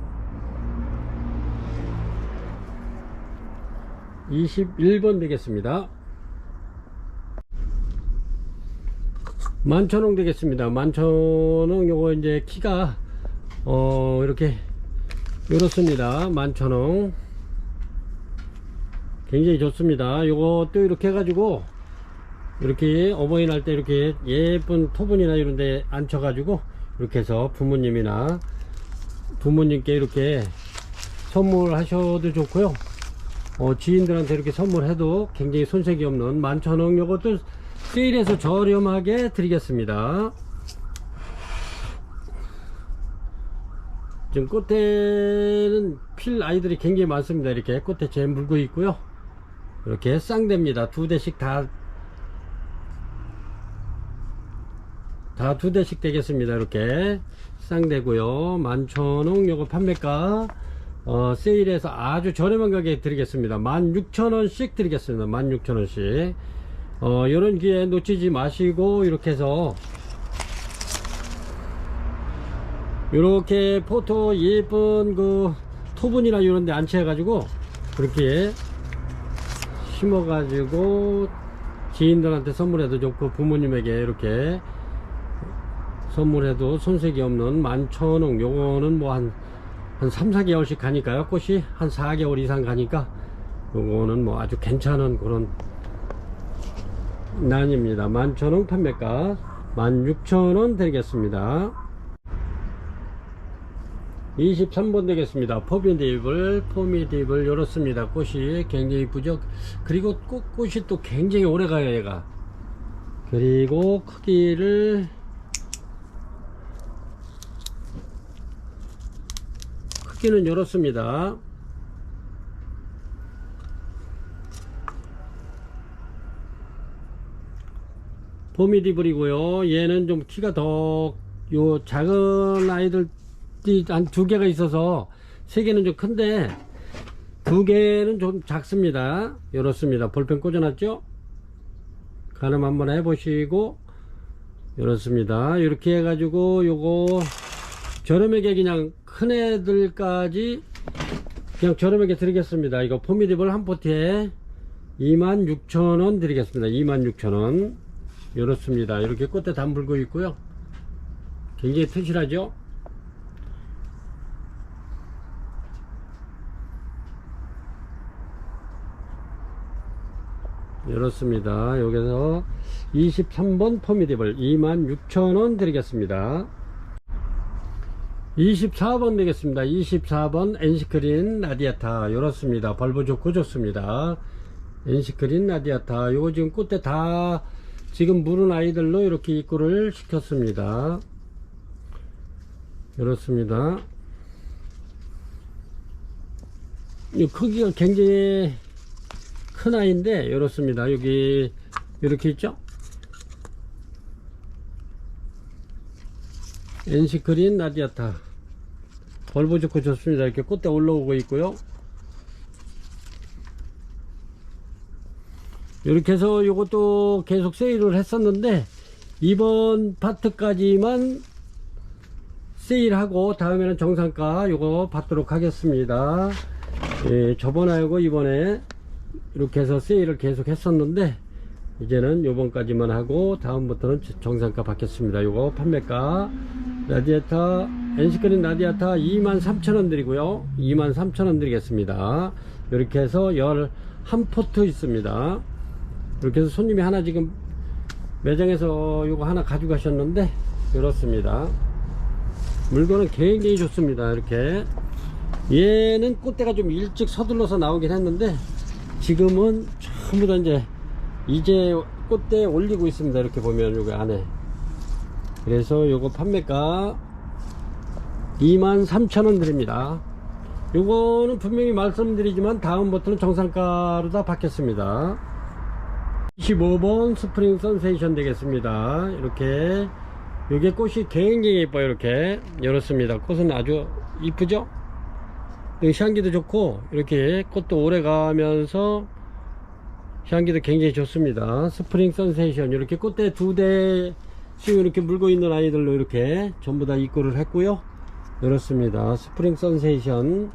21번 되겠습니다. 11,000원 되겠습니다. 11,000원 요거 이제 키가 이렇게 이렇습니다. 11,000원 굉장히 좋습니다. 요것도 이렇게 해가지고 이렇게 어버이날 때 이렇게 예쁜 토분이나 이런데 앉혀가지고 이렇게 해서 부모님께 이렇게 선물하셔도 좋고요. 지인들한테 이렇게 선물해도 굉장히 손색이 없는 11,000원 요것도 세일해서 저렴하게 드리겠습니다. 지금 꽃대는 필 아이들이 굉장히 많습니다. 이렇게 꽃대 재 물고 있고요. 이렇게 쌍대입니다. 두 대씩 다 두 대씩 되겠습니다. 이렇게 쌍대고요. 11,000원 요거 판매가 세일해서 아주 저렴한 가격에 드리겠습니다. 16,000원씩 드리겠습니다. 16,000원씩 요런 기회 놓치지 마시고 이렇게 해서 요렇게 포토 예쁜 그 토분이나 이런 데 안치해 가지고 그렇게 심어 가지고 지인들한테 선물해도 좋고 부모님에게 이렇게 선물해도 손색이 없는 11,000원 요거는 뭐 한 3, 4개월씩 가니까요. 꽃이 한 4개월 이상 가니까 요거는 뭐 아주 괜찮은 그런 난입니다. 11,000원 판매가 16,000원 되겠습니다. 23번 되겠습니다. 포미디블 이렇습니다. 꽃이 굉장히 이쁘죠. 그리고 꽃이 또 굉장히 오래 가요. 얘가 그리고 크기는 이렇습니다. 포미디블이고요. 얘는 좀 키가 더 요 작은 아이들이 한 2개가 있어서 3개는 좀 큰데 2개는 좀 작습니다. 이렇습니다. 볼펜 꽂아놨죠. 가늠 한번 해보시고 이렇습니다. 이렇게 해가지고 요거 저렴하게 그냥 큰 애들까지 그냥 저렴하게 드리겠습니다. 이거 포미디블 한 포트에 26,000원 드리겠습니다. 26,000원. 이렇습니다. 이렇게 꽃대 담불고 있고요. 굉장히 튼실하죠? 이렇습니다. 여기서 23번 포미디블 26,000원 드리겠습니다. 24번 되겠습니다. 24번 NC크린 라디아타. 이렇습니다. 벌브 좋고 좋습니다. NC크린 라디아타. 요거 지금 꽃대 다 지금 물은 아이들로 이렇게 입구를 시켰습니다. 이렇습니다. 이 크기가 굉장히 큰 아이인데 이렇습니다. 여기 이렇게 있죠. NC크린 라디아타. 벌브 좋고 좋습니다. 이렇게 꽃대 올라오고 있고요. 이렇게 해서 요것도 계속 세일을 했었는데 이번 파트까지만 세일하고 다음에는 정상가 요거 받도록 하겠습니다. 예, 저번하고 이번에 이렇게 해서 세일을 계속 했었는데 이제는 요번까지만 하고 다음부터는 정상가 받겠습니다. 요거 판매가 라디아타 NC크린 라디아타 23,000원 드리고요. 23,000원 드리겠습니다. 이렇게 해서 11포트 있습니다. 이렇게 해서 손님이 하나 지금 매장에서 요거 하나 가져가셨는데 이렇습니다. 물건은 굉장히 좋습니다. 이렇게 얘는 꽃대가 좀 일찍 서둘러서 나오긴 했는데 지금은 전부 다 이제 꽃대 올리고 있습니다. 이렇게 보면 여기 안에. 그래서 요거 판매가 23,000원 드립니다. 요거는 분명히 말씀드리지만 다음부터는 정상가로 다 받겠습니다. 25번 스프링 선세이션 되겠습니다. 이렇게 요게 꽃이 굉장히 예뻐요. 이렇게 이렇습니다. 꽃은 아주 이쁘죠? 향기도 좋고 이렇게 꽃도 오래 가면서 향기도 굉장히 좋습니다. 스프링 선세이션 이렇게 꽃대 2대씩 이렇게 물고 있는 아이들로 이렇게 전부 다 입고를 했고요. 이렇습니다. 스프링 선세이션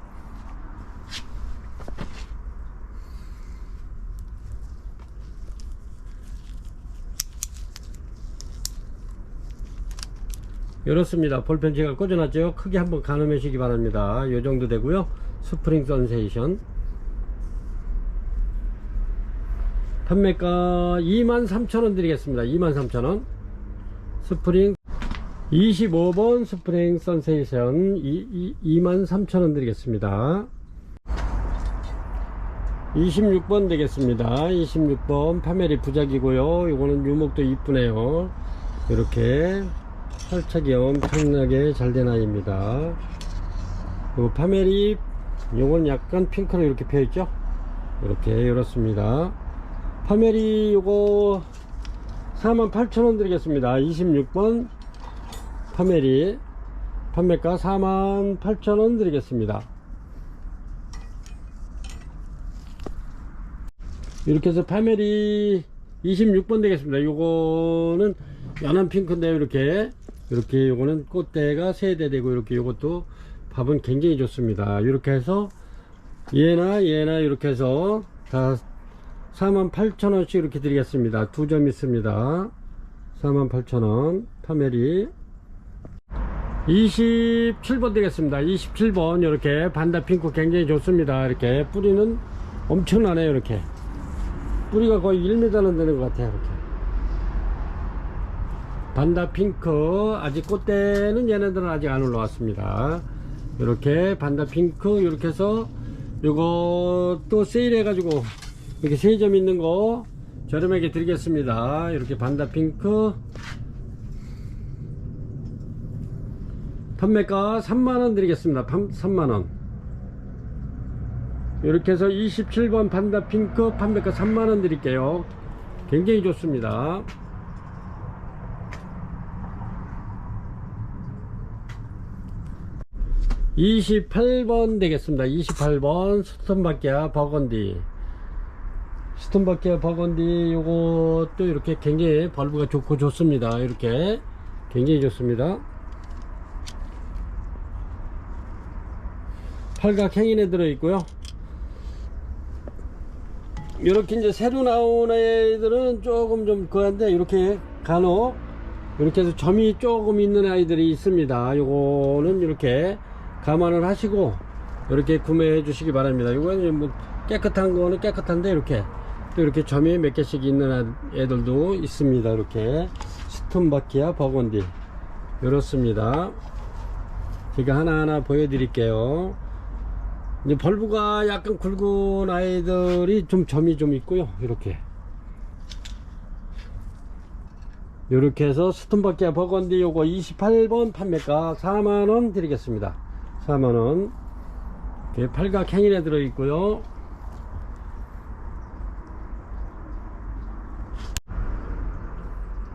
이렇습니다. 볼펜 제가 꽂아놨죠. 크게 한번 가늠하시기 바랍니다. 이 정도 되고요. 스프링 선세이션 판매가 23,000원 드리겠습니다. 23,000원 스프링 25번 스프링 선세이션 23,000원 드리겠습니다. 26번 되겠습니다. 26번 파메리 부작이고요. 요거는 유목도 이쁘네요. 이렇게 활착이 엄청나게 잘 된 아이입니다. 요 파메리 요건 약간 핑크로 이렇게 펴있죠. 이렇게 이렇습니다. 파메리 요거 48,000원 드리겠습니다. 26번 파메리 판매가 48,000원 드리겠습니다. 이렇게 해서 파메리 26번 되겠습니다. 요거는 연한 핑크인데요. 이렇게 요거는 꽃대가 3대 되고 이렇게 요것도 밥은 굉장히 좋습니다. 이렇게 해서 얘나 이렇게 해서 다 48,000원씩 이렇게 드리겠습니다. 2점 있습니다. 48,000원 파메리 27번 되겠습니다. 27번 이렇게 반다 핑크 굉장히 좋습니다. 이렇게 뿌리는 엄청나네요. 이렇게 뿌리가 거의 1m는 되는 것 같아요. 이렇게 반다 핑크 아직 꽃대는 얘네들은 아직 안 올라왔습니다. 이렇게 반다 핑크 이렇게 해서 요거 또 세일해 가지고 이렇게 3점 있는 거 저렴하게 드리겠습니다. 이렇게 반다 핑크 판매가 3만원 드리겠습니다. 3만원 이렇게 해서 27번 반다 핑크 판매가 3만원 드릴게요. 굉장히 좋습니다. 28번 되겠습니다. 28번 스톤바키아 버건디 요것도 이렇게 굉장히 벌브가 좋고 좋습니다. 이렇게 굉장히 좋습니다. 팔각 행인에 들어있고요. 이렇게 이제 새로 나온 애들은 조금 좀 그한데, 이렇게 간혹 이렇게 해서 점이 조금 있는 아이들이 있습니다. 요거는 이렇게 감안을 하시고 이렇게 구매해 주시기 바랍니다. 요거는 뭐 깨끗한 거는 깨끗한데, 이렇게 또 이렇게 점이 몇 개씩 있는 애들도 있습니다. 이렇게 스톤바키아 버건디 이렇습니다. 제가 하나하나 보여드릴게요. 이제 벌브가 약간 굵은 아이들이 좀 점이 좀 있고요. 이렇게 해서 스톤바키아 버건디 요거 28번 판매가 4만원 드리겠습니다. 4만원. 팔각 행인에 들어있고요.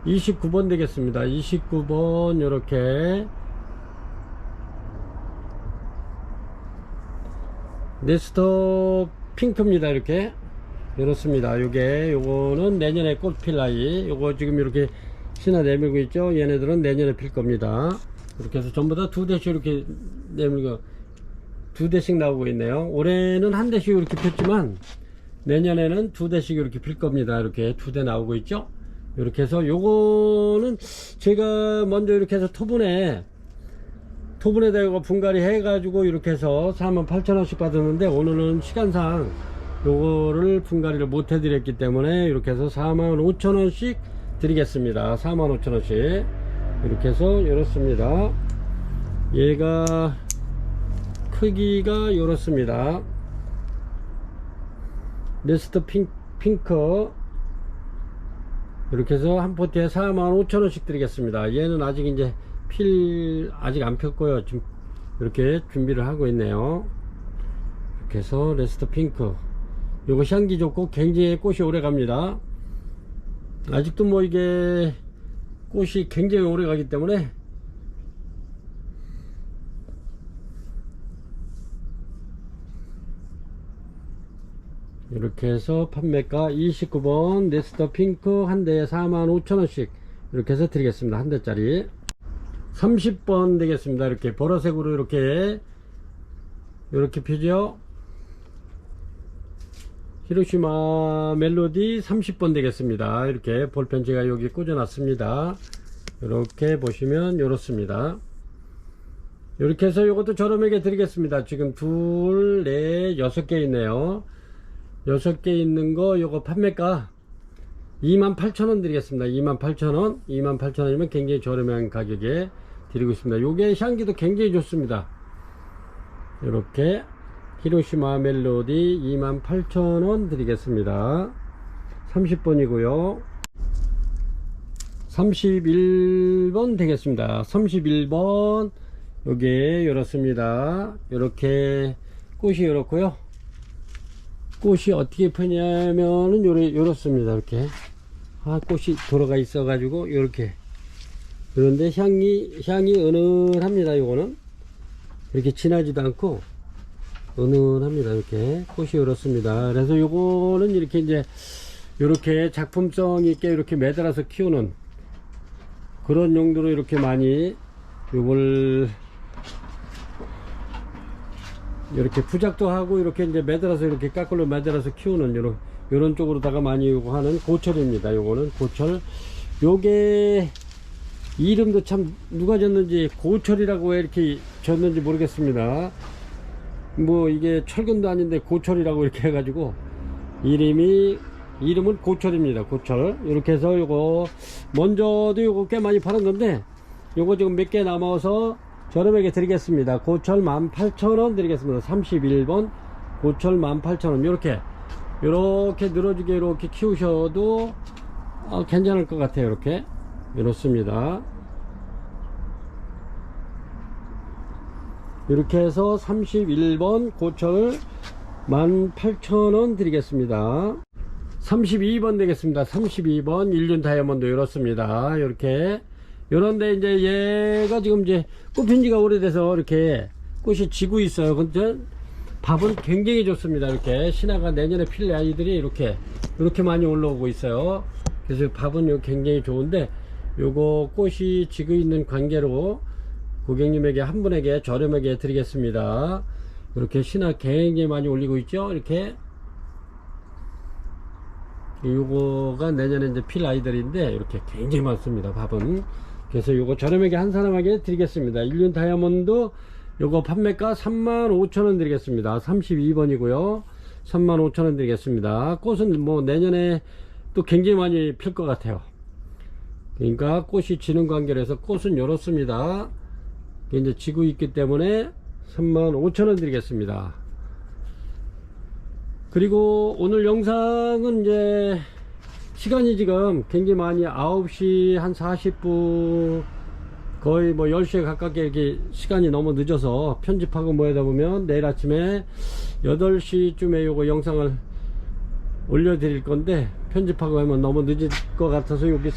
(29번) 되겠습니다. 29번 요렇게 네스터 핑크입니다. 이렇습니다. 요거는 내년에 꽃 필 아이. 요거 지금 이렇게 신화 내밀고 있죠. 얘네들은 내년에 필 겁니다. 이렇게 해서 전부 다 2대씩 이렇게 내밀고 2대씩 나오고 있네요. 올해는 1대씩 이렇게 폈지만 내년에는 2대씩 이렇게 필 겁니다. 이렇게 2대 나오고 있죠. 이렇게 해서 요거는 제가 먼저 이렇게 해서 토분에다 이거 분갈이 해가지고 이렇게 해서 48,000원씩 받았는데, 오늘은 시간상 요거를 분갈이를 못 해드렸기 때문에 이렇게 해서 45,000원씩 드리겠습니다. 45,000원씩. 이렇게 해서 이렇습니다. 얘가 크기가 이렇습니다. 네스터 핑크 이렇게 해서 한 포트에 45,000원씩 드리겠습니다. 얘는 아직 이제 아직 안 폈고요. 지금 이렇게 준비를 하고 있네요. 이렇게 해서 레스터 핑크 요거 향기 좋고 굉장히 꽃이 오래 갑니다. 아직도 뭐 이게 꽃이 굉장히 오래 가기 때문에 이렇게 해서 판매가 29번 네스터 핑크 한 대에 45,000원씩 이렇게 해서 드리겠습니다. 한 대짜리. 30번 되겠습니다. 이렇게 보라색으로 이렇게 펴죠. 히로시마 멜로디 30번 되겠습니다. 이렇게 볼펜 제가 여기 꽂아 놨습니다. 이렇게 보시면 이렇습니다. 이렇게 해서 이것도 저렴하게 드리겠습니다. 지금 2, 4, 6개 있네요. 6개 있는 거 요거 판매가 28,000원 드리겠습니다. 28,000원. 28,000원이면 굉장히 저렴한 가격에 드리고 있습니다. 요게 향기도 굉장히 좋습니다. 이렇게 히로시마 멜로디 28,000원 드리겠습니다. 30번이고요 31번 되겠습니다. 31번 요게 이렇습니다. 이렇게 꽃이 이렇고요. 꽃이 어떻게 펴냐면은 요렇습니다. 이렇게 꽃이 돌아가 있어 가지고 요렇게, 그런데 향이 은은합니다. 요거는 이렇게 진하지도 않고 은은합니다. 이렇게 꽃이 이렇습니다. 그래서 요거는 이렇게 이제 요렇게 작품성 있게 이렇게 매달아서 키우는 그런 용도로 이렇게 많이 요걸 이렇게 부작도 하고 이렇게 이제 매달아서 이렇게 까꿀로 매달아서 키우는 요런 쪽으로다가 많이 요거 하는 고철입니다. 요거는 고철. 요게 이름도 참 누가 졌는지 고철이라고 왜 이렇게 졌는지 모르겠습니다. 뭐 이게 철근도 아닌데 고철이라고 이렇게 해가지고 이름은 고철입니다. 고철. 이렇게 해서 요거 먼저도 요거 꽤 많이 팔았는데 요거 지금 몇 개 남아서 저렴하게 드리겠습니다. 고철 18,000원 드리겠습니다. 31번 고철 18,000원. 요렇게 늘어지게 이렇게 키우셔도 괜찮을 것 같아요. 이렇습니다. 이렇게 해서 31번 고철 18,000원 드리겠습니다. 32번 되겠습니다. 32번 일륜 다이아몬드 이렇습니다. 요런데 이제 얘가 지금 이제 꽃핀 지가 오래돼서 이렇게 꽃이 지고 있어요. 근데 밥은 굉장히 좋습니다. 이렇게 신화가 내년에 필 아이들이 이렇게 많이 올라오고 있어요. 그래서 밥은 굉장히 좋은데 요거 꽃이 지고 있는 관계로 고객님에게 한 분에게 저렴하게 드리겠습니다. 이렇게 신화 굉장히 많이 올리고 있죠. 이렇게 요거가 내년에 이제 필 아이들인데 이렇게 굉장히 많습니다. 밥은. 그래서 요거 저렴하게 한 사람에게 드리겠습니다. 1륜 다이아몬드 요거 판매가 35,000원 드리겠습니다. 32번이고요 35,000원 드리겠습니다. 꽃은 뭐 내년에 또 굉장히 많이 필 것 같아요. 그러니까 꽃이 지는 관계라서 꽃은 이렇습니다. 이제 지고 있기 때문에 35,000원 드리겠습니다. 그리고 오늘 영상은 이제 시간이 지금 굉장히 많이 9시 한 40분 거의 뭐 10시에 가깝게 이렇게 시간이 너무 늦어서 편집하고 뭐 하다 보면 내일 아침에 8시쯤에 요거 영상을 올려드릴 건데 편집하고 하면 너무 늦을 것 같아서 여기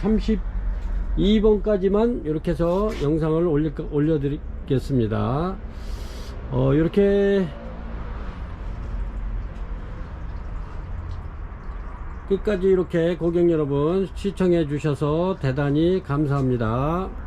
32번까지만 이렇게 해서 영상을 올려드리겠습니다. 이렇게 끝까지 이렇게 고객 여러분 시청해 주셔서 대단히 감사합니다.